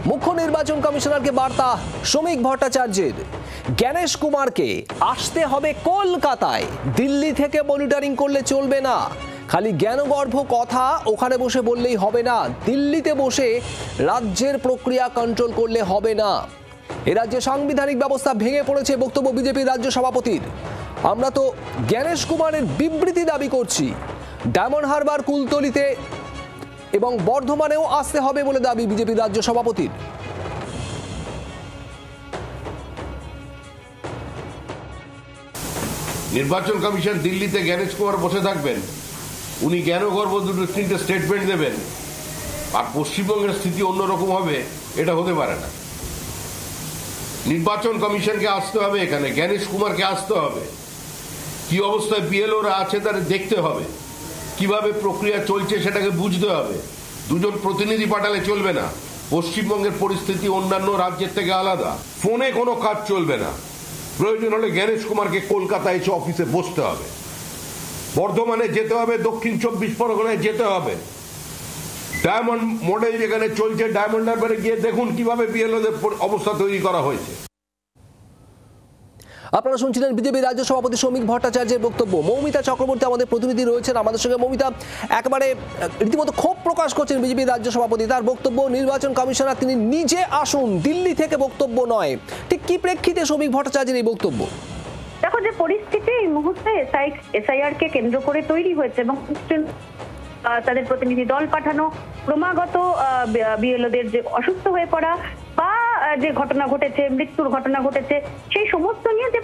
মুখ্য নির্বাচন কমিশনারকে বার্তা শ্রমিক ভট্টাচার্যের। জ্ঞানেশ কুমারকে আসতে হবে কলকাতায়, দিল্লি থেকে মনিটরিং করলে চলবে না। খালি জ্ঞানগর্ভ কথা ওখানে বসে বললেই হবে না, দিল্লিতে বসে রাজ্যের প্রক্রিয়া কন্ট্রোল করলে হবে না। এ রাজ্যে সাংবিধানিক ব্যবস্থা ভেঙে পড়েছে, বক্তব্য বিজেপির রাজ্য সভাপতির। আমরা তো জ্ঞানেশ কুমারের বিবৃতি দাবি করছি। ডায়মন্ড হারবার, কুলতলিতে এবং বর্ধমানেও আসতে হবে বলে দাবি বিজেপির রাজ্য সভাপতির। নির্বাচন কমিশন দিল্লিতে জ্ঞানেশ কুমার বসে থাকবেন, উনি জ্ঞানগর্ভ দুটো তিনটে স্টেটমেন্ট দেবেন, আর পশ্চিমবঙ্গের স্থিতি অন্যরকম হবে, এটা হতে পারে না। নির্বাচন কমিশনকে আসতে হবে, এখানে জ্ঞানেশ কুমারকে আসতে হবে, কি অবস্থায় বিএলওরা আছে তারা দেখতে হবে, কিভাবে প্রক্রিয়া চলছে সেটাকে বুঝতে হবে। দুজন প্রতিনিধি পাঠালে চলবে না। পশ্চিমবঙ্গের পরিস্থিতি অন্যান্য রাজ্যের থেকে আলাদা। ফোনে কোনো কাজ চলবে না। প্রয়োজন হলে জ্ঞানেশ কুমারকে কলকাতায় এসে অফিসে বসতে হবে, বর্ধমানে যেতে হবে, দক্ষিণ 24 পরগনায় যেতে হবে। ডায়মন্ড মডেল যেখানে চলছে, ডায়মন্ড হারবারে গিয়ে দেখুন কিভাবে বিএলওদের অবস্থা তৈরি করা হয়েছে। আপনারা শুনছিলেন বিজেপি রাজ্য সভাপতি শ্রমিক ভট্টাচার্যের বক্তব্য। মৌমিতা চক্রবর্তী আমাদের প্রতিনিধি রয়েছেন আমাদের সঙ্গে। মৌমিতা, একেবারে রীতিমতো ক্ষোভ প্রকাশ করছেন বিজেপি রাজ্য সভাপতি। তার বক্তব্য, নির্বাচন কমিশনার তিনি নিজে আসুন, দিল্লি থেকে বক্তব্য নয়। ঠিক কি প্রেক্ষিতে শ্রমিক ভট্টাচার্যের এই বক্তব্য? দেখো, যে পরিস্থিতি এই মুহূর্তে এসআইআর কে কেন্দ্র করে তৈরি হয়েছে এবং তাদের প্রতিনিধি দল পাঠানো, ক্রমাগত বিএলওদের যে অসুস্থ হয়ে পড়া বা যে ঘটনা ঘটেছে, মৃত্যুর ঘটনা ঘটেছে, সেই সমস্ত নিয়ে যে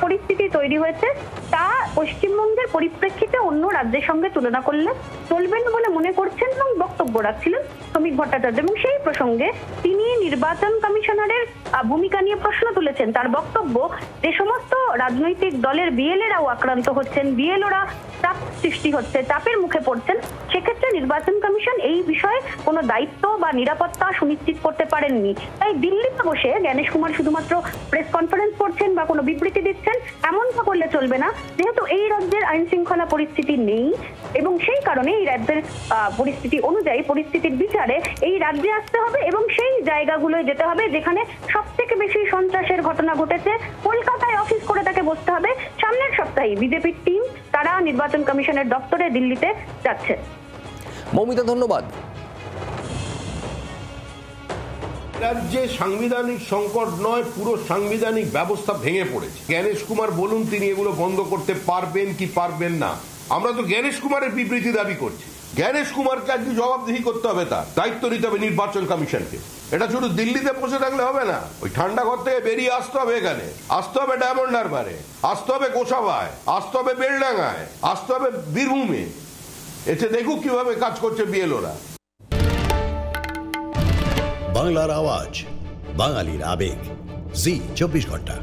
পরিস্থিতি তৈরি হয়েছে তা পশ্চিমবঙ্গের পরিপ্রেক্ষিতে অন্য রাজ্যের সঙ্গে তুলনা করলে চলবে না বলে মনে করছেন এবং বক্তব্য রাখছিলেন শ্রমিক ভট্টাচার্য। এবং সেই প্রসঙ্গে তিনি নির্বাচন কমিশনারের ভূমিকা নিয়ে প্রশ্ন তুলেছেন। তার বক্তব্য, যে সমস্ত রাজনৈতিক দলের বিএলএরাও আক্রান্ত হচ্ছেন, বিএলওরা চাপ সৃষ্টি হচ্ছে, চাপের মুখে পড়ছেন, সেক্ষেত্রে নির্বাচন কমিশন এই বিষয়ে কোনো দায়িত্ব বা নিরাপত্তা সুনিশ্চিত করতে পারেননি। তাই দিল্লিতে বসে জ্ঞানেশ কুমার শুধুমাত্র প্রেস কনফারেন্স করছেন বা কোনো বিবৃতি দিচ্ছেন এমনটা করলে চলবে না, যেহেতু এই রাজ্যের আইন শৃঙ্খলা পরিস্থিতি নেই এবং সেই কারণে এই রাজ্যের পরিস্থিতি অনুযায়ী, পরিস্থিতির বিচারে এই রাজ্যে আসতে হবে এবং সেই জায়গাগুলোয় যেতে হবে যেখানে সব থেকে বেশি সন্ত্রাসের ঘটনা ঘটেছে। কলকাতায় অফিস করে তাকে বসতে হবে। সামনের সপ্তাহে বিজেপির টিম তারা নির্বাচন কমিশনের দপ্তরে দিল্লিতে যাচ্ছে। মৌমিতা, ধন্যবাদ। রাজ্যে সাংবিধানিক সংকট নয়, পুরো সাংবিধানিক ব্যবস্থা ভেঙে পড়েছে। জ্ঞানেশ কুমার বলুন তিনি এগুলো বন্ধ করতে পারবেন কি পারবেন না। আমরা তো জ্ঞানেশ কুমারের বিবৃতি দাবি করছি। জ্ঞানেশ কুমারকে আজকে জবাবদিহি করতে হবে, তার দায়িত্ব নিতে হবে নির্বাচন কমিশনকে। এটা শুধু দিল্লিতে বসে থাকলে হবে না, ওই ঠান্ডা ঘর থেকে বেরিয়ে আসতে হবে, এখানে আসতে হবে, ডায়মন্ড হারবারে আসতে হবে, গোসাবায় আসতে হবে, বেলডাঙ্গায় আসতে হবে, বীরভূমে এসে দেখুক কিভাবে কাজ করছে বিএলওরা। বাংলার আওয়াজ, বাঙালির আবেগ, জি 24 ঘন্টা।